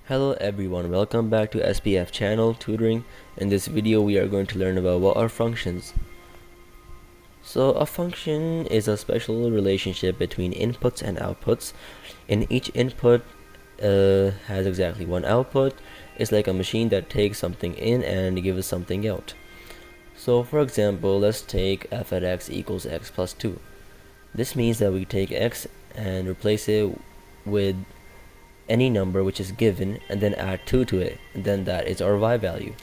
Hello everyone, welcome back to SPF channel Tutoring. In this video we are going to learn about what are functions. So a function is a special relationship between inputs and outputs. In each input has exactly one output. It's like a machine that takes something in and gives something out. So for example, let's take f at x equals x plus 2. This means that we take x and replace it with any number which is given and then add 2 to it, and then that is our y value.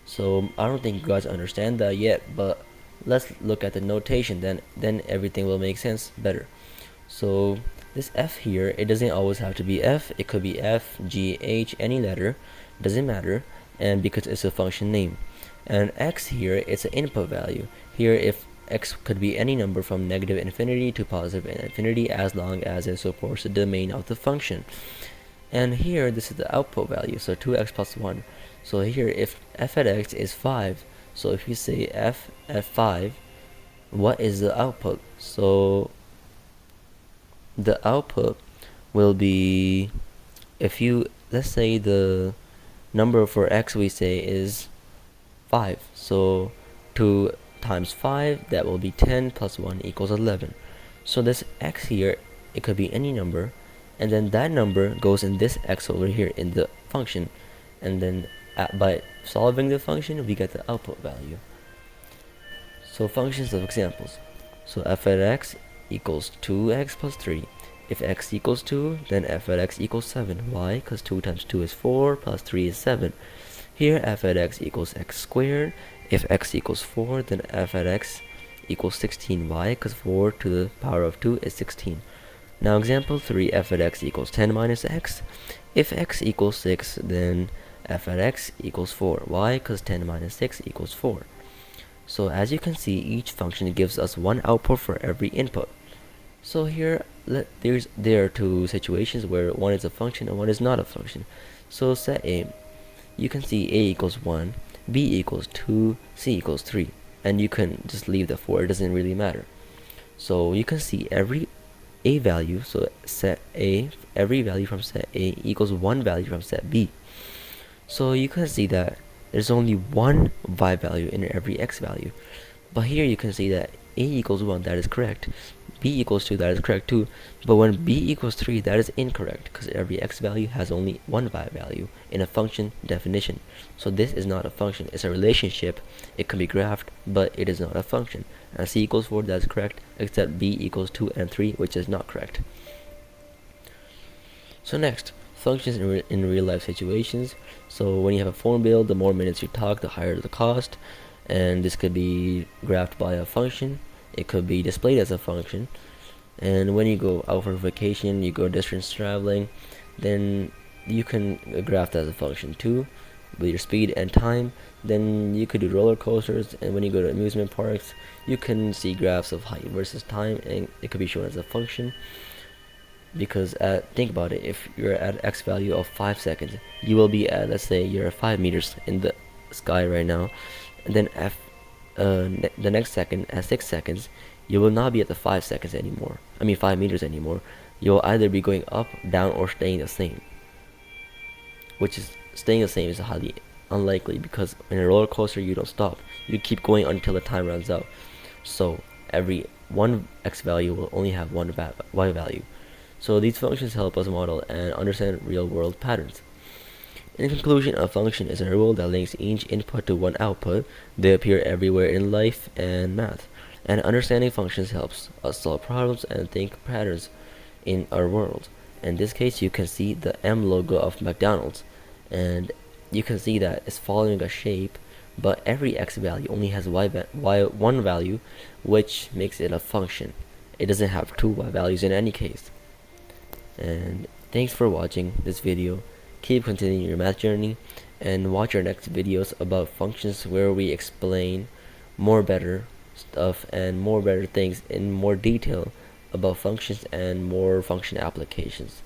So I don't think you guys understand that yet, but let's look at the notation, then everything will make sense better. So this f here, it doesn't always have to be f, it could be f, g, h, any letter, doesn't matter, and because it's a function name. And x here, it's an input value. Here, if x could be any number from negative infinity to positive infinity as long as it supports the domain of the function. And here this is the output value, so 2x plus 1. So here if f at x is 5, so if you say f at 5, what is the output? So the output will be, if you, let's say the number for x we say is 5, so 2 times 5, that will be 10 plus 1 equals 11. So this x here, it could be any number, and then that number goes in this x over here in the function, and then by solving the function we get the output value. So functions of examples. So f at x equals 2x plus 3. If x equals 2, then f at x equals 7. Why? Because 2 times 2 is 4 plus 3 is 7. Here f at x equals x squared. If x equals 4, then f at x equals 16. Why? Because 4 to the power of 2 is 16. Now example 3, f at x equals 10 minus x. If x equals 6, then f at x equals 4. Why? Because 10 minus 6 equals 4. So as you can see, each function gives us one output for every input. So here, there are two situations where one is a function and one is not a function. So set A, you can see A equals 1, B equals 2, C equals 3. And you can just leave the 4, it doesn't really matter. So you can see every A value, so set A, every value from set A equals one value from set B. So you can see that there's only one y value in every x value. But here you can see that A equals 1, that is correct. B equals 2, that is correct too. But when B equals 3, that is incorrect, because every x value has only one y value in a function definition. So this is not a function, it's a relationship. It can be graphed, but it is not a function. And C equals 4, that is correct, except B equals 2 and 3, which is not correct. So next, functions in real life situations. So when you have a phone bill, the more minutes you talk, the higher the cost. And this could be graphed by a function. It could be displayed as a function. And when you go out for vacation, you go distance traveling, then you can graph that as a function too, with your speed and time. Then you could do roller coasters, and when you go to amusement parks, you can see graphs of height versus time, and it could be shown as a function. Because think about it, if you're at x value of 5 seconds, you will be at, let's say you're at 5 meters in the sky right now, and then the next second, at 6 seconds, you will not be at the 5 seconds anymore. 5 meters anymore. You'll either be going up, down, or staying the same. Which is, staying the same is highly unlikely, because in a roller coaster you don't stop. You keep going until the time runs out. So every one x value will only have one y value. So these functions help us model and understand real-world patterns. In conclusion, a function is a rule that links each input to one output. They appear everywhere in life and math. And understanding functions helps us solve problems and think patterns in our world. In this case, you can see the M logo of McDonald's. And you can see that it's following a shape, but every x value only has one value, which makes it a function. It doesn't have two y values in any case. And thanks for watching this video. Keep continuing your math journey, and watch our next videos about functions, where we explain more better stuff and more better things in more detail about functions and more function applications.